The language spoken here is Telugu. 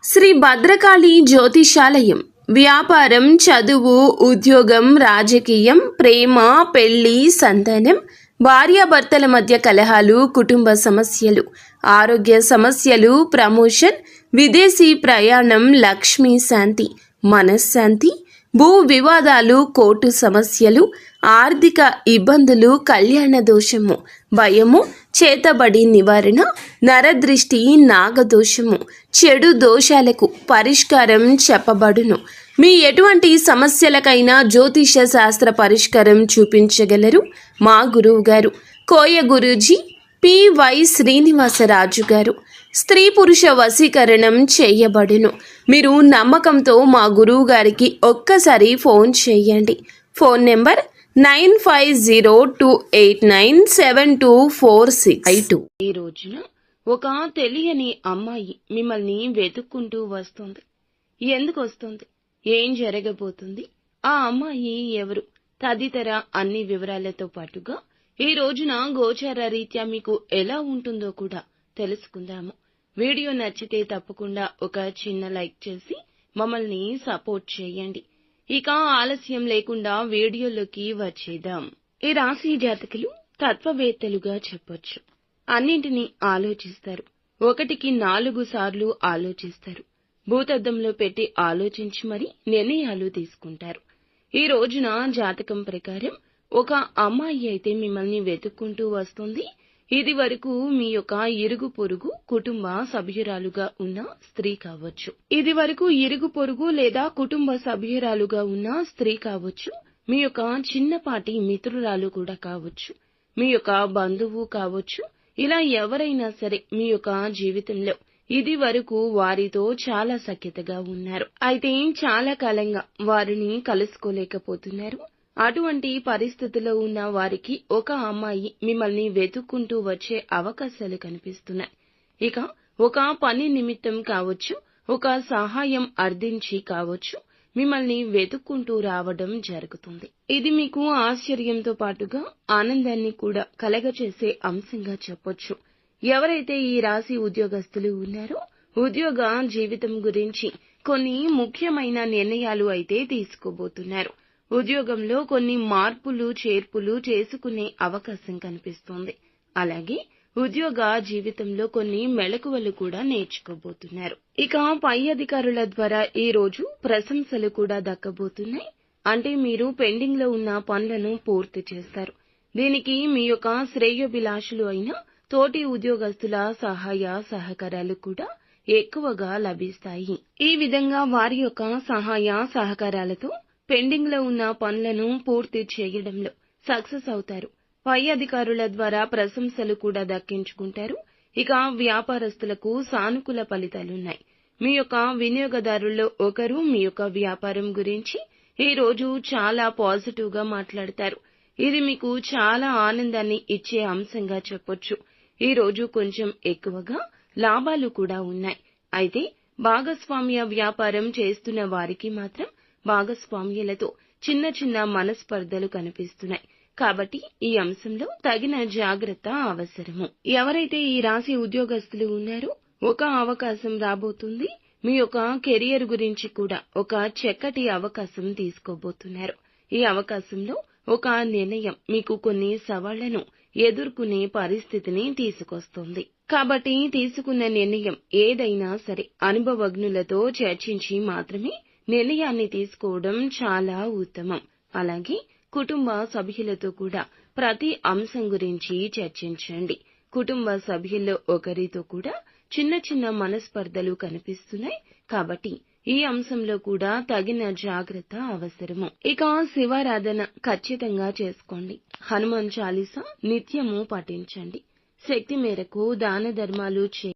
శ్రీ భద్రకాళి జ్యోతిషాలయం. వ్యాపారం, చదువు, ఉద్యోగం, రాజకీయం, ప్రేమ, పెళ్లి, సంతానం, భార్యాభర్తల మధ్య కలహాలు, కుటుంబ సమస్యలు, ఆరోగ్య సమస్యలు, ప్రమోషన్, విదేశీ ప్రయాణం, లక్ష్మీ శాంతి, మనశ్శాంతి, భూ వివాదాలు, కోర్టు సమస్యలు, ఆర్థిక ఇబ్బందులు, కళ్యాణ దోషము, భయము, చేతబడి నివారణ, నరదృష్టి, నాగదోషము, చెడు దోషాలకు పరిష్కారం చెప్పబడును. మీ ఎటువంటి సమస్యలకైనా జ్యోతిష శాస్త్ర పరిష్కారం చూపించగలరు మా గురువు గారు కోయ గురూజీ పి.వై. శ్రీనివాసరాజు గారు. స్త్రీ పురుష వశీకరణం చేయబడును. మీరు నమ్మకంతో మా గురువు గారికి ఒక్కసారి ఫోన్ చేయండి. Phone number 9502897246. ఈ రోజున ఒక తెలియని అమ్మాయి మిమ్మల్ని వెతుక్కుంటూ వస్తుంది. ఎందుకు వస్తుంది, ఏం జరగబోతుంది, ఆ అమ్మాయి ఎవరు తదితర అన్ని వివరాలతో పాటుగా ఈ రోజున గోచార రీత్యా మీకు ఎలా ఉంటుందో కూడా తెలుసుకుందాము. వీడియో నచ్చితే తప్పకుండా ఒక చిన్న లైక్ చేసి మమ్మల్ని సపోర్ట్ చేయండి. ఇక ఆలస్యం లేకుండా వీడియోలోకి వచ్చేద్దాం. ఈ రాశి జాతకులు తత్వవేత్తలుగా చెప్పొచ్చు. అన్నింటినీ ఆలోచిస్తారు. 1కి 4 సార్లు ఆలోచిస్తారు. భూతద్దంలో పెట్టి ఆలోచించి మరి నిర్ణయాలు తీసుకుంటారు. ఈ రోజున జాతకం ప్రకారం ఒక అమ్మాయి అయితే మిమ్మల్ని వెతుక్కుంటూ వస్తుంది. ఇది వరకు మీ యొక్క ఇరుగు పొరుగు కుటుంబ సభ్యురాలుగా ఉన్న స్త్రీ కావచ్చు. ఇది వరకు ఇరుగు పొరుగు లేదా కుటుంబ సభ్యురాలుగా ఉన్న స్త్రీ కావచ్చు. మీ యొక్క చిన్నపాటి మిత్రురాలు కూడా కావచ్చు. మీ యొక్క బంధువు కావచ్చు. ఇలా ఎవరైనా సరే మీ యొక్క జీవితంలో ఇది వరకు వారితో చాలా సఖ్యతగా ఉన్నారు. అయితే చాలా కాలంగా వారిని కలుసుకోలేకపోతున్నారు. అటువంటి పరిస్థితిలో ఉన్న వారికి ఒక అమ్మాయి మిమ్మల్ని వెతుక్కుంటూ వచ్చే అవకాశాలు కనిపిస్తున్నాయి. ఇక ఒక పని నిమిత్తం కావచ్చు, ఒక సహాయం అర్థించి కావచ్చు, మిమ్మల్ని వెతుక్కుంటూ రావడం జరుగుతుంది. ఇది మీకు ఆశ్చర్యంతో పాటుగా ఆనందాన్ని కూడా కలగచేసే అంశంగా చెప్పొచ్చు. ఎవరైతే ఈ రాశి ఉద్యోగస్తులు ఉన్నారో ఉద్యోగ జీవితం గురించి కొన్ని ముఖ్యమైన నిర్ణయాలు అయితే తీసుకోబోతున్నారు. ఉద్యోగంలో కొన్ని మార్పులు చేర్పులు చేసుకునే అవకాశం కనిపిస్తోంది. అలాగే ఉద్యోగ జీవితంలో కొన్ని మెళకువలు కూడా నేర్చుకోబోతున్నారు. ఇక పై అధికారుల ద్వారా ఈ రోజు ప్రశంసలు కూడా దక్కబోతున్నాయి. అంటే మీరు పెండింగ్ లో ఉన్న పనులను పూర్తి చేస్తారు. దీనికి మీ యొక్క శ్రేయోభిలాషులు అయిన తోటి ఉద్యోగస్తుల సహాయ సహకారాలు కూడా ఎక్కువగా లభిస్తాయి. ఈ విధంగా వారి యొక్క సహాయ సహకారాలతో పెండింగ్ లో ఉన్న పనులను పూర్తి చేయడంలో సక్సెస్ అవుతారు. పై అధికారుల ద్వారా ప్రశంసలు కూడా దక్కించుకుంటారు. ఇక వ్యాపారస్తులకు సానుకూల ఫలితాలున్నాయి. మీ యొక్క వినియోగదారుల్లో ఒకరు మీ యొక్క వ్యాపారం గురించి ఈ రోజు చాలా పాజిటివ్ గా మాట్లాడతారు. ఇది మీకు చాలా ఆనందాన్ని ఇచ్చే అంశంగా చెప్పొచ్చు. ఈ రోజు కొంచెం ఎక్కువగా లాభాలు కూడా ఉన్నాయి. అయితే భాగస్వామ్య వ్యాపారం చేస్తున్న వారికి మాత్రం భాగస్వామ్యులతో చిన్న చిన్న మనస్పర్ధలు కనిపిస్తున్నాయి. కాబట్టి ఈ అంశంలో తగిన జాగ్రత్త అవసరము. ఎవరైతే ఈ రాశి ఉద్యోగస్తులు ఉన్నారో ఒక అవకాశం రాబోతుంది. మీ యొక్క కెరియర్ గురించి కూడా ఒక చక్కటి అవకాశం తీసుకోబోతున్నారు. ఈ అవకాశంలో ఒక నిర్ణయం మీకు కొన్ని సవాళ్లను ఎదుర్కొనే పరిస్థితిని తీసుకొస్తుంది. కాబట్టి తీసుకున్న నిర్ణయం ఏదైనా సరే అనుభవజ్ఞులతో చర్చించి మాత్రమే నిర్ణయాన్ని తీసుకోవడం చాలా ఉత్తమం. అలాగే కుటుంబ సభ్యులతో కూడా ప్రతి అంశం గురించి చర్చించండి. కుటుంబ సభ్యుల్లో ఒకరితో కూడా చిన్న చిన్న మనస్పర్ధలు కనిపిస్తున్నాయి. కాబట్టి ఈ అంశంలో కూడా తగిన జాగ్రత్త అవసరము. ఇక శివారాధన ఖచ్చితంగా చేసుకోండి. హనుమాన్ చాలీసా నిత్యము పఠించండి. శక్తి మేరకు దాన ధర్మాలు